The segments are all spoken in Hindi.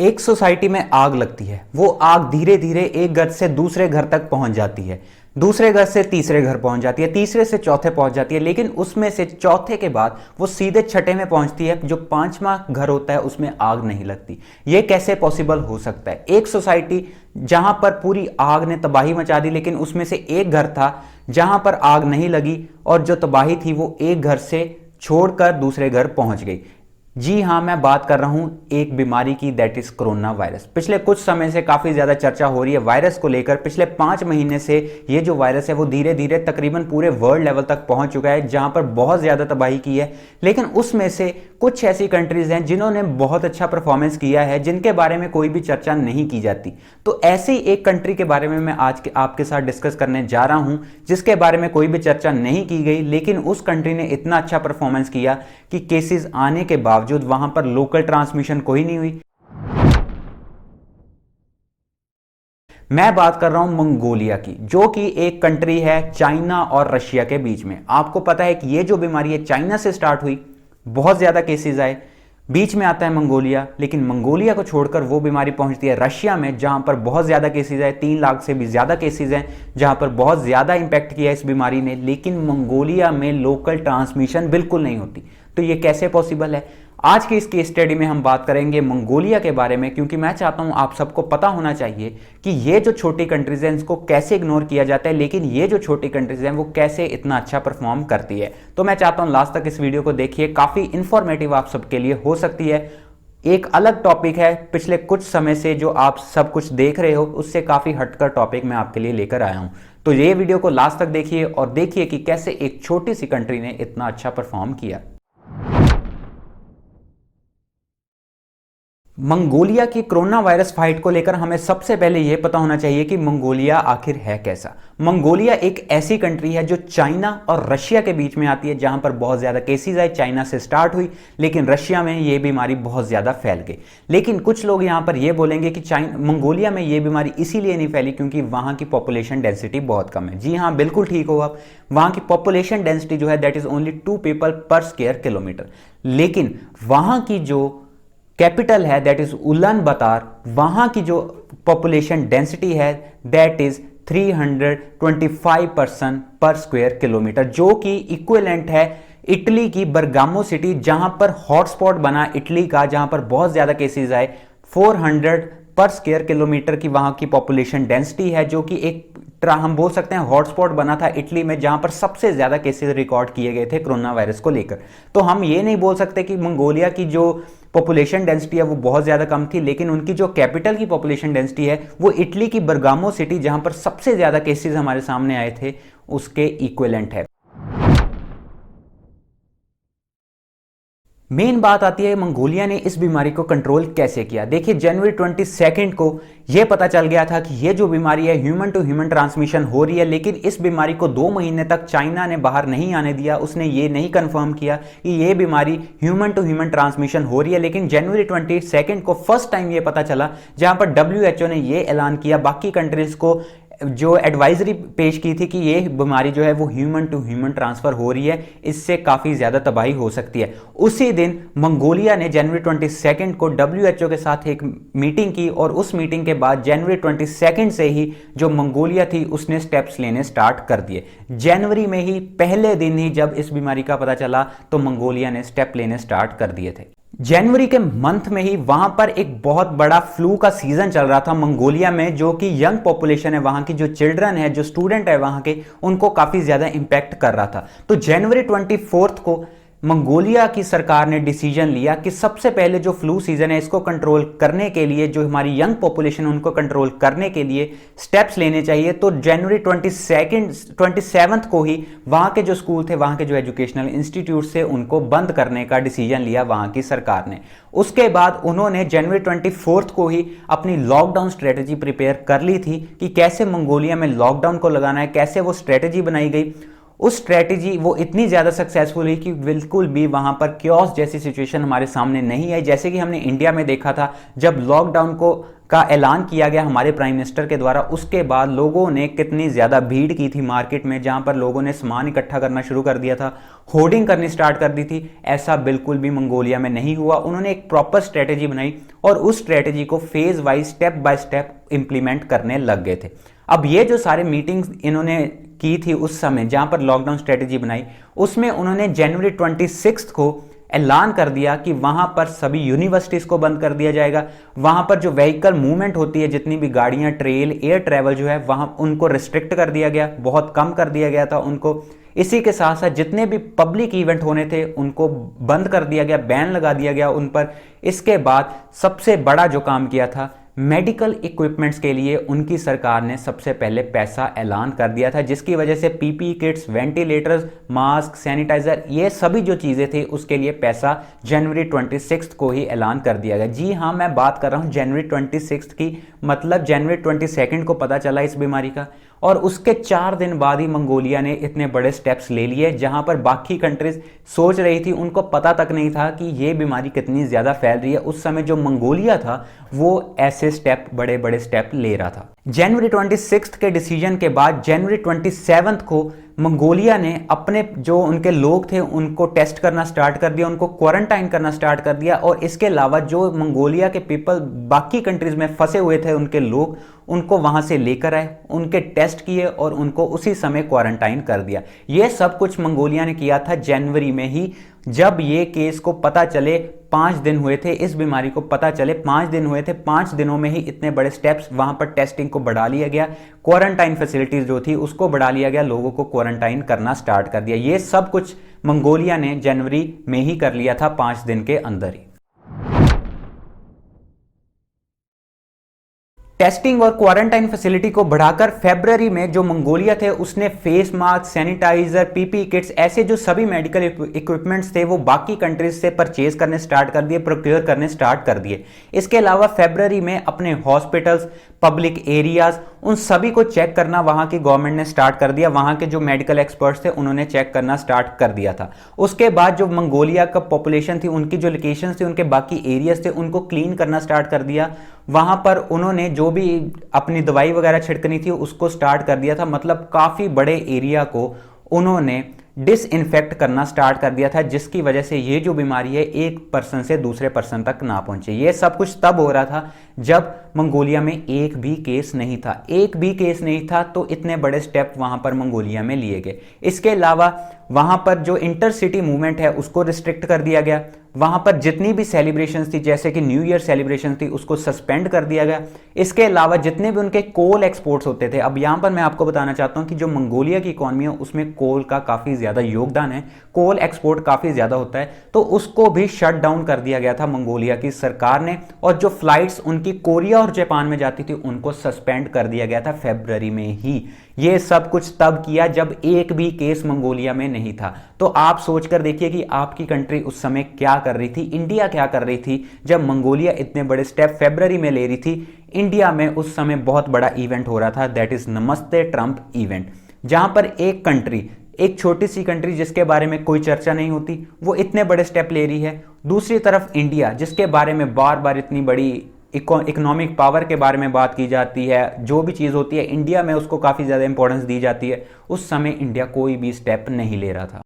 एक सोसाइटी में आग लगती है। वो आग धीरे धीरे एक घर से दूसरे घर तक पहुंच जाती है, दूसरे घर से तीसरे घर पहुंच जाती है, तीसरे से चौथे पहुंच जाती है, लेकिन उसमें से चौथे के बाद वो सीधे छठे में पहुंचती है। जो पांचवा घर होता है उसमें आग नहीं लगती। ये कैसे पॉसिबल हो सकता है? एक सोसाइटी जहां पर पूरी आग ने तबाही मचा दी, लेकिन उसमें से एक घर था जहां पर आग नहीं लगी और जो तबाही थी वो एक घर से छोड़कर दूसरे घर पहुंच गई। जी हां, मैं बात कर रहा हूं एक बीमारी की, दैट इज कोरोना वायरस। पिछले कुछ समय से काफी ज्यादा चर्चा हो रही है वायरस को लेकर। पिछले 5 महीने से ये जो वायरस है वो धीरे धीरे तकरीबन पूरे वर्ल्ड लेवल तक पहुंच चुका है, जहां पर बहुत ज्यादा तबाही की है। लेकिन उसमें से कुछ ऐसी कंट्रीज हैं जिन्होंने बहुत अच्छा परफॉर्मेंस किया है, जिनके बारे में कोई भी चर्चा नहीं की जाती। तो ऐसी एक कंट्री के बारे में मैं आज आपके साथ डिस्कस करने जा रहा हूं, जिसके बारे में कोई भी चर्चा नहीं की गई, लेकिन उस कंट्री ने इतना अच्छा परफॉर्मेंस किया कि केसेस आने के बावजूद वहां पर लोकल ट्रांसमिशन कोई नहीं हुई। मैं बात कर रहा हूं मंगोलिया की, जो कि एक कंट्री है चाइना और रशिया के बीच में। आपको पता है कि ये जो बीमारी है चाइना से स्टार्ट हुई, बहुत ज्यादा केसेस आए, बीच में आता है मंगोलिया, लेकिन मंगोलिया को छोड़कर वो बीमारी पहुंचती है रशिया में, जहां पर बहुत ज्यादा केसेस आए। 3 लाख से भी ज्यादा केसेस हैं, जहां पर बहुत ज्यादा इंपैक्ट किया इस बीमारी ने। लेकिन मंगोलिया में लोकल ट्रांसमिशन बिल्कुल नहीं होती। तो ये कैसे पॉसिबल है? आज की इस केस स्टडी में हम बात करेंगे मंगोलिया के बारे में, क्योंकि मैं चाहता हूं आप सबको पता होना चाहिए कि ये जो छोटी कंट्रीज हैं इसको कैसे इग्नोर किया जाता है, लेकिन ये जो छोटी कंट्रीज हैं वो कैसे इतना अच्छा परफॉर्म करती है। तो मैं चाहता हूं लास्ट तक इस वीडियो को देखिए, काफी इंफॉर्मेटिव आप सबके लिए हो सकती है। एक अलग टॉपिक है, पिछले कुछ समय से जो आप सब कुछ देख रहे हो उससे काफी हटकर टॉपिक मैं आपके लिए लेकर आया हूं। तो ये वीडियो को लास्ट तक देखिए और देखिए कि कैसे एक छोटी सी कंट्री ने इतना अच्छा परफॉर्म किया। मंगोलिया की कोरोना वायरस फाइट को लेकर हमें सबसे पहले यह पता होना चाहिए कि मंगोलिया आखिर है कैसा। मंगोलिया एक ऐसी कंट्री है जो चाइना और रशिया के बीच में आती है, जहां पर बहुत ज्यादा केसेस आए। चाइना से स्टार्ट हुई, लेकिन रशिया में यह बीमारी बहुत ज्यादा फैल गई। लेकिन कुछ लोग यहां पर यह बोलेंगे कि मंगोलिया में यह बीमारी इसीलिए नहीं फैली क्योंकि वहां की पॉपुलेशन डेंसिटी बहुत कम है। जी हां, बिल्कुल ठीक हो आप, वहां की पॉपुलेशन डेंसिटी जो है दैट इज ओनली 2 पीपल पर स्क्वायर किलोमीटर। लेकिन वहां की जो कैपिटल है दैट इज उलान बतर, वहां की जो पॉपुलेशन डेंसिटी है दैट इज 325 पर्सन पर स्क्वायर किलोमीटर, जो कि इक्विवेलेंट है इटली की बरगामो सिटी, जहां पर हॉटस्पॉट बना इटली का, जहां पर बहुत ज्यादा केसेस आए। 400 पर स्क्वायर किलोमीटर की वहां की पॉपुलेशन डेंसिटी है, जो कि एक हम बोल सकते हैं हॉटस्पॉट बना था इटली में, जहां पर सबसे ज्यादा केसेस रिकॉर्ड किए गए थे कोरोना वायरस को लेकर। तो हम ये नहीं बोल सकते कि मंगोलिया की जो पॉपुलेशन डेंसिटी है वो बहुत ज्यादा कम थी, लेकिन उनकी जो कैपिटल की पॉपुलेशन डेंसिटी है वो इटली की बरगामो सिटी, जहां पर सबसे ज्यादा केसेस हमारे सामने आए थे, उसके इक्विवेलेंट है। मेन बात आती है मंगोलिया ने इस बीमारी को कंट्रोल कैसे किया। देखिए, जनवरी 22 को यह पता चल गया था कि यह जो बीमारी है ह्यूमन टू ह्यूमन ट्रांसमिशन हो रही है, लेकिन इस बीमारी को 2 महीने तक चाइना ने बाहर नहीं आने दिया। उसने ये नहीं कंफर्म किया कि यह बीमारी ह्यूमन टू ह्यूमन ट्रांसमिशन हो रही है। लेकिन जनवरी 22 को फर्स्ट टाइम यह पता चला, जहां पर WHO ने यह ऐलान किया, बाकी कंट्रीज को जो एडवाइजरी पेश की थी कि ये बीमारी जो है वो ह्यूमन टू ह्यूमन ट्रांसफर हो रही है, इससे काफी ज्यादा तबाही हो सकती है। उसी दिन मंगोलिया ने जनवरी 22 को WHO के साथ एक मीटिंग की, और उस मीटिंग के बाद जनवरी 22 से ही जो मंगोलिया थी उसने स्टेप्स लेने स्टार्ट कर दिए। जनवरी में ही पहले दिन ही जब इस बीमारी का पता चला तो मंगोलिया ने स्टेप लेने स्टार्ट कर दिए थे। जनवरी के मंथ में ही वहां पर एक बहुत बड़ा फ्लू का सीजन चल रहा था मंगोलिया में, जो कि यंग पॉपुलेशन है, वहां की जो चिल्ड्रन है, जो स्टूडेंट है वहां के, उनको काफी ज्यादा इंपैक्ट कर रहा था। तो जनवरी 24 को मंगोलिया की सरकार ने डिसीजन लिया कि सबसे पहले जो फ्लू सीजन है इसको कंट्रोल करने के लिए, जो हमारी यंग पॉपुलेशन उनको कंट्रोल करने के लिए स्टेप्स लेने चाहिए। तो जनवरी 27 को ही वहां के जो स्कूल थे, वहां के जो एजुकेशनल इंस्टीट्यूट थे, उनको बंद करने का डिसीजन लिया वहां की सरकार ने। उसके बाद उन्होंने जनवरी 24 को ही अपनी लॉकडाउन स्ट्रेटेजी प्रिपेयर कर ली थी कि कैसे मंगोलिया में लॉकडाउन को लगाना है, कैसे वो स्ट्रेटेजी बनाई गई। उस स्ट्रेटेजी वो इतनी ज़्यादा सक्सेसफुल हुई कि बिल्कुल भी वहाँ पर क्योस जैसी सिचुएशन हमारे सामने नहीं आई, जैसे कि हमने इंडिया में देखा था जब लॉकडाउन का ऐलान किया गया हमारे प्राइम मिनिस्टर के द्वारा। उसके बाद लोगों ने कितनी ज़्यादा भीड़ की थी मार्केट में, जहाँ पर लोगों ने सामान इकट्ठा करना शुरू कर दिया था, होर्डिंग करनी स्टार्ट कर दी थी। ऐसा बिल्कुल भी मंगोलिया में नहीं हुआ। उन्होंने एक प्रॉपर स्ट्रेटेजी बनाई और उस स्ट्रेटेजी को phase wise step by step implement करने लग गए थे। अब ये जो सारे मीटिंग्स इन्होंने की थी उस समय जहां पर लॉकडाउन स्ट्रेटेजी बनाई, उसमें उन्होंने जनवरी 26 को ऐलान कर दिया कि वहां पर सभी यूनिवर्सिटीज को बंद कर दिया जाएगा। वहां पर जो व्हीकल मूवमेंट होती है, जितनी भी गाड़ियां, ट्रेल, एयर ट्रैवल जो है वहां उनको रिस्ट्रिक्ट कर दिया गया, बहुत कम कर दिया गया था उनको। इसी के साथ साथ जितने भी पब्लिक इवेंट होने थे उनको बंद कर दिया गया, बैन लगा दिया गया उन पर। इसके बाद सबसे बड़ा जो काम किया था, मेडिकल इक्विपमेंट्स के लिए उनकी सरकार ने सबसे पहले पैसा ऐलान कर दिया था, जिसकी वजह से PPE kits, ventilators, mask, sanitizer, ये सभी जो चीज़ें थी उसके लिए पैसा जनवरी 26 को ही ऐलान कर दिया गया। जी हाँ, मैं बात कर रहा हूँ जनवरी 26 की, मतलब जनवरी 22 को पता चला इस बीमारी का, और उसके 4 दिन बाद ही मंगोलिया ने इतने बड़े स्टेप्स ले लिए, जहां पर बाकी कंट्रीज सोच रही थी, उनको पता तक नहीं था कि ये बीमारी कितनी ज़्यादा फैल रही है। उस समय जो मंगोलिया था वो ऐसे स्टेप, बड़े बड़े स्टेप ले रहा था। जनवरी 26 के डिसीजन के बाद जनवरी 27 को मंगोलिया ने अपने जो उनके लोग थे उनको टेस्ट करना स्टार्ट कर दिया, उनको क्वारंटाइन करना स्टार्ट कर दिया। और इसके अलावा जो मंगोलिया के पीपल बाकी कंट्रीज में फंसे हुए थे, उनके लोग, उनको वहां से लेकर आए, उनके टेस्ट किए और उनको उसी समय क्वारंटाइन कर दिया। यह सब कुछ मंगोलिया ने किया था जनवरी में ही। जब ये केस को पता चले 5 दिन हुए थे, इस बीमारी को पता चले 5 दिन हुए थे, 5 दिनों में ही इतने बड़े स्टेप्स, वहां पर टेस्टिंग को बढ़ा लिया गया, क्वारंटाइन फैसिलिटीज जो थी उसको बढ़ा लिया गया, लोगों को क्वारंटाइन करना स्टार्ट कर दिया। ये सब कुछ मंगोलिया ने जनवरी में ही कर लिया था, 5 दिन के अंदर ही। टेस्टिंग और क्वारंटाइन फैसिलिटी को बढ़ाकर फरवरी में जो मंगोलिया थे उसने face mask, sanitizer, PP kits, ऐसे जो सभी मेडिकल इक्विपमेंट्स थे वो बाकी कंट्रीज से परचेज करने स्टार्ट कर दिए, प्रोक्योर करने स्टार्ट कर दिए। इसके अलावा फरवरी में अपने हॉस्पिटल्स, पब्लिक एरियाज, उन सभी को चेक करना वहां की गवर्नमेंट ने स्टार्ट कर दिया। वहां के जो मेडिकल एक्सपर्ट्स थे उन्होंने चेक करना स्टार्ट कर दिया था। उसके बाद जो मंगोलिया का पॉपुलेशन थी, उनकी जो लोकेशंस थी, उनके बाकी एरियाज थे, उनको क्लीन करना स्टार्ट कर दिया। वहां पर उन्होंने जो भी अपनी दवाई वगैरह छिड़कनी थी उसको स्टार्ट कर दिया था। मतलब काफी बड़े एरिया को उन्होंने डिसइंफेक्ट करना स्टार्ट कर दिया था, जिसकी वजह से ये जो बीमारी है एक पर्सन से दूसरे पर्सन तक ना पहुंचे। ये सब कुछ तब हो रहा था जब मंगोलिया में एक भी केस नहीं था। एक भी केस नहीं था तो इतने बड़े स्टेप वहां पर मंगोलिया में लिए गए। इसके अलावा वहां पर जो इंटरसिटी मूवमेंट है उसको रिस्ट्रिक्ट कर दिया गया। वहां पर जितनी भी सेलिब्रेशंस थी, जैसे कि न्यू ईयर सेलिब्रेशन थी, उसको सस्पेंड कर दिया गया। इसके अलावा जितने भी उनके कोल एक्सपोर्ट्स होते थे, अब यहां पर मैं आपको बताना चाहता हूं कि जो मंगोलिया की इकोनॉमी है उसमें कोल का काफी ज्यादा योगदान है, कोल एक्सपोर्ट काफी ज्यादा होता है, तो उसको भी शट डाउन कर दिया गया था मंगोलिया की सरकार ने। और जो फ्लाइट्स उनकी कोरिया और जापान में जाती थी उनको सस्पेंड कर दिया गया था फरवरी में ही। ये सब कुछ तब किया जब एक भी केस मंगोलिया में नहीं था। तो आप सोचकर देखिए कि आपकी कंट्री उस समय क्या कर रही थी, इंडिया क्या कर रही थी जब मंगोलिया इतने बड़े स्टेप फरवरी में ले रही थी। इंडिया में उस समय बहुत बड़ा इवेंट हो रहा था, दैट इज नमस्ते ट्रंप इवेंट, जहां पर एक कंट्री, एक छोटी सी कंट्री जिसके बारे में कोई चर्चा नहीं होती, वो इतने बड़े स्टेप ले रही है। दूसरी तरफ इंडिया, जिसके बारे में बार बार इतनी बड़ी इकोनॉमिक पावर के बारे में बात की जाती है, जो भी चीज़ होती है इंडिया में उसको काफ़ी ज़्यादा इंपॉर्टेंस दी जाती है, उस समय इंडिया कोई भी स्टेप नहीं ले रहा था।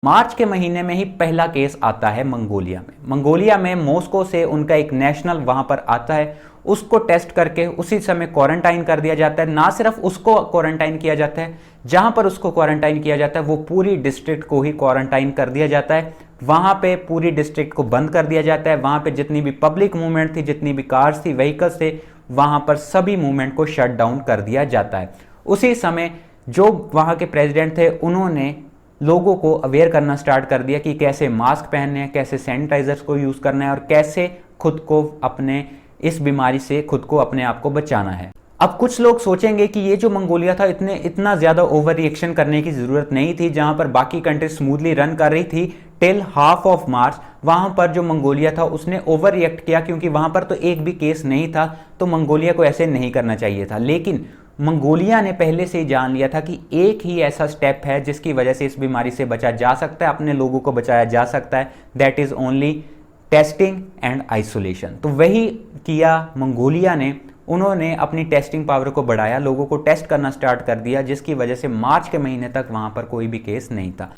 मार्च के महीने में ही पहला केस आता है मंगोलिया में। मंगोलिया में मॉस्को से उनका एक नेशनल वहां पर आता है, उसको टेस्ट करके उसी समय क्वारंटाइन कर दिया जाता है। ना सिर्फ उसको क्वारंटाइन किया जाता है, जहां पर उसको क्वारंटाइन किया जाता है वो पूरी डिस्ट्रिक्ट को ही क्वारंटाइन कर दिया जाता है। वहां पे पूरी डिस्ट्रिक्ट को बंद कर दिया जाता है। वहां पे जितनी भी पब्लिक मूवमेंट थी, जितनी भी कार्स थी, व्हीकल्स थे, वहां पर सभी मूवमेंट को शट डाउन कर दिया जाता है। उसी समय जो वहां के प्रेसिडेंट थे उन्होंने लोगों को अवेयर करना स्टार्ट कर दिया कि कैसे मास्क पहनने हैं, कैसे सैनिटाइजर्स को यूज करना है और कैसे खुद को अपने इस बीमारी से खुद को अपने आप को बचाना है। अब कुछ लोग सोचेंगे कि ये जो मंगोलिया था इतना ज्यादा ओवर रिएक्शन करने की जरूरत नहीं थी। जहां पर बाकी कंट्री स्मूथली रन कर रही थी टिल हाफ ऑफ मार्च, वहां पर जो मंगोलिया था उसने ओवर रिएक्ट किया, क्योंकि वहां पर तो एक भी केस नहीं था, तो मंगोलिया को ऐसे नहीं करना चाहिए था। लेकिन मंगोलिया ने पहले से ही जान लिया था कि एक ही ऐसा स्टेप है जिसकी वजह से इस बीमारी से बचा जा सकता है, अपने लोगों को बचाया जा सकता है, that is only testing and isolation. तो वही किया मंगोलिया ने, उन्होंने अपनी टेस्टिंग पावर को बढ़ाया, लोगों को टेस्ट करना स्टार्ट कर दिया, जिसकी वजह से मार्च के महीने तक वहां पर कोई भी केस नहीं था।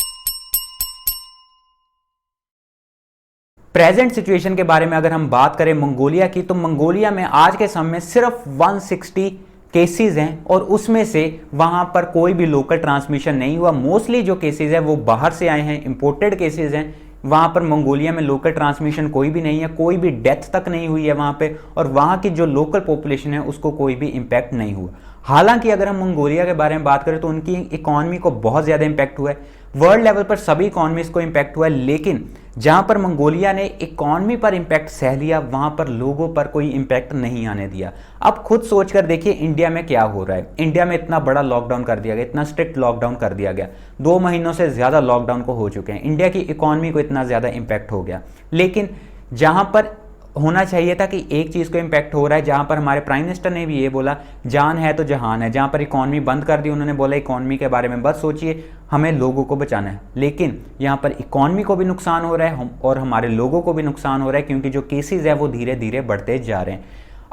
प्रेजेंट सिचुएशन के बारे में अगर हम बात करें मंगोलिया की, तो मंगोलिया में आज के समय में सिर्फ 160 केसेस हैं और उसमें से वहां पर कोई भी लोकल ट्रांसमिशन नहीं हुआ। मोस्टली जो केसेस हैं वो बाहर से आए हैं, इंपोर्टेड केसेस हैं। वहां पर मंगोलिया में लोकल ट्रांसमिशन कोई भी नहीं है, कोई भी डेथ तक नहीं हुई है वहां पे, और वहां की जो लोकल पॉपुलेशन है उसको कोई भी इंपैक्ट नहीं हुआ। हालांकि अगर हम मंगोलिया के बारे में बात करें तो उनकी इकोनॉमी को बहुत ज़्यादा इंपैक्ट हुआ है, वर्ल्ड लेवल पर सभी इकोनॉमीज को इंपैक्ट हुआ है, लेकिन जहां पर मंगोलिया ने इकोनॉमी पर इंपैक्ट सह लिया वहां पर लोगों पर कोई इंपैक्ट नहीं आने दिया। अब खुद सोचकर देखिए इंडिया में क्या हो रहा है। इंडिया में इतना बड़ा लॉकडाउन कर दिया गया, इतना स्ट्रिक्ट लॉकडाउन कर दिया गया, 2 महीनों से ज़्यादा लॉकडाउन को हो चुके हैं, इंडिया की इकोनॉमी को इतना ज़्यादा इंपैक्ट हो गया। लेकिन जहां पर होना चाहिए था कि एक चीज़ को इंपैक्ट हो रहा है, जहां पर हमारे प्राइम मिनिस्टर ने भी ये बोला जान है तो जहान है, जहां पर इकॉनमी बंद कर दी, उन्होंने बोला इकॉनमी के बारे में बस सोचिए, हमें लोगों को बचाना है। लेकिन यहां पर इकॉनमी को भी नुकसान हो रहा है और हमारे लोगों को भी नुकसान हो रहा है, क्योंकि जो केसेज है वो धीरे धीरे बढ़ते जा रहे हैं।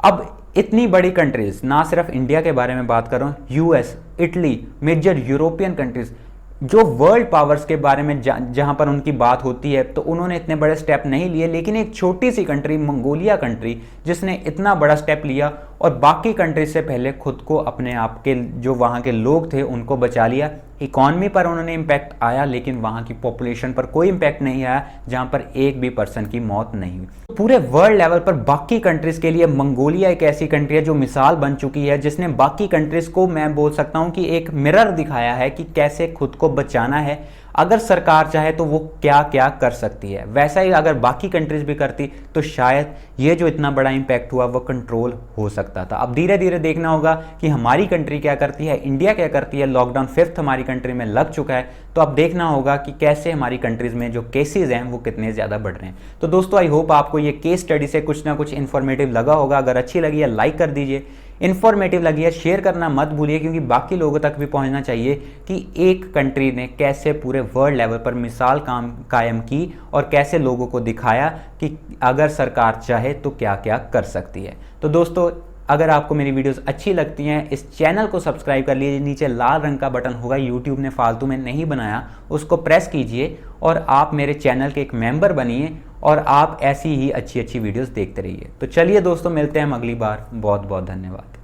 अब इतनी बड़ी कंट्रीज, ना सिर्फ इंडिया के बारे में बात कर रहा हूँ, US, Italy, major European countries, जो वर्ल्ड पावर्स के बारे में जहां पर उनकी बात होती है, तो उन्होंने इतने बड़े स्टेप नहीं लिए। लेकिन एक छोटी सी कंट्री मंगोलिया कंट्री, जिसने इतना बड़ा स्टेप लिया और बाकी कंट्रीज से पहले खुद को, अपने आप के जो वहाँ के लोग थे उनको बचा लिया। इकॉनमी पर उन्होंने इम्पैक्ट आया, लेकिन वहाँ की पॉपुलेशन पर कोई इम्पैक्ट नहीं आया, जहाँ पर एक भी पर्सन की मौत नहीं हुई। पूरे वर्ल्ड लेवल पर बाकी कंट्रीज के लिए मंगोलिया एक ऐसी कंट्री है जो मिसाल बन चुकी है, जिसने बाकी कंट्रीज को, मैं बोल सकता हूँ कि एक मिरर दिखाया है कि कैसे खुद को बचाना है। अगर सरकार चाहे तो वो क्या क्या कर सकती है। वैसा ही अगर बाकी कंट्रीज भी करती तो शायद ये जो इतना बड़ा इंपैक्ट हुआ वो कंट्रोल हो सकता था। अब धीरे धीरे देखना होगा कि हमारी कंट्री क्या करती है, इंडिया क्या करती है। लॉकडाउन 5th हमारी कंट्री में लग चुका है, तो अब देखना होगा कि कैसे हमारी कंट्रीज में जो केसेज हैं वो कितने ज़्यादा बढ़ रहे हैं। तो दोस्तों, आई होप आपको ये केस स्टडी से कुछ ना कुछ इन्फॉर्मेटिव लगा होगा। अगर अच्छी लगी है लाइक कर दीजिए, इन्फॉर्मेटिव लगी है शेयर करना मत भूलिए, क्योंकि बाकी लोगों तक भी पहुंचना चाहिए कि एक कंट्री ने कैसे पूरे वर्ल्ड लेवल पर मिसाल कायम की और कैसे लोगों को दिखाया कि अगर सरकार चाहे तो क्या क्या कर सकती है। तो दोस्तों, अगर आपको मेरी वीडियोस अच्छी लगती हैं, इस चैनल को सब्सक्राइब कर लीजिए। नीचे लाल रंग का बटन होगा, यूट्यूब ने फालतू में नहीं बनाया, उसको प्रेस कीजिए और आप मेरे चैनल के एक मेंबर बनिए और आप ऐसी ही अच्छी अच्छी वीडियोस देखते रहिए। तो चलिए दोस्तों, मिलते हैं हम अगली बार। बहुत बहुत धन्यवाद।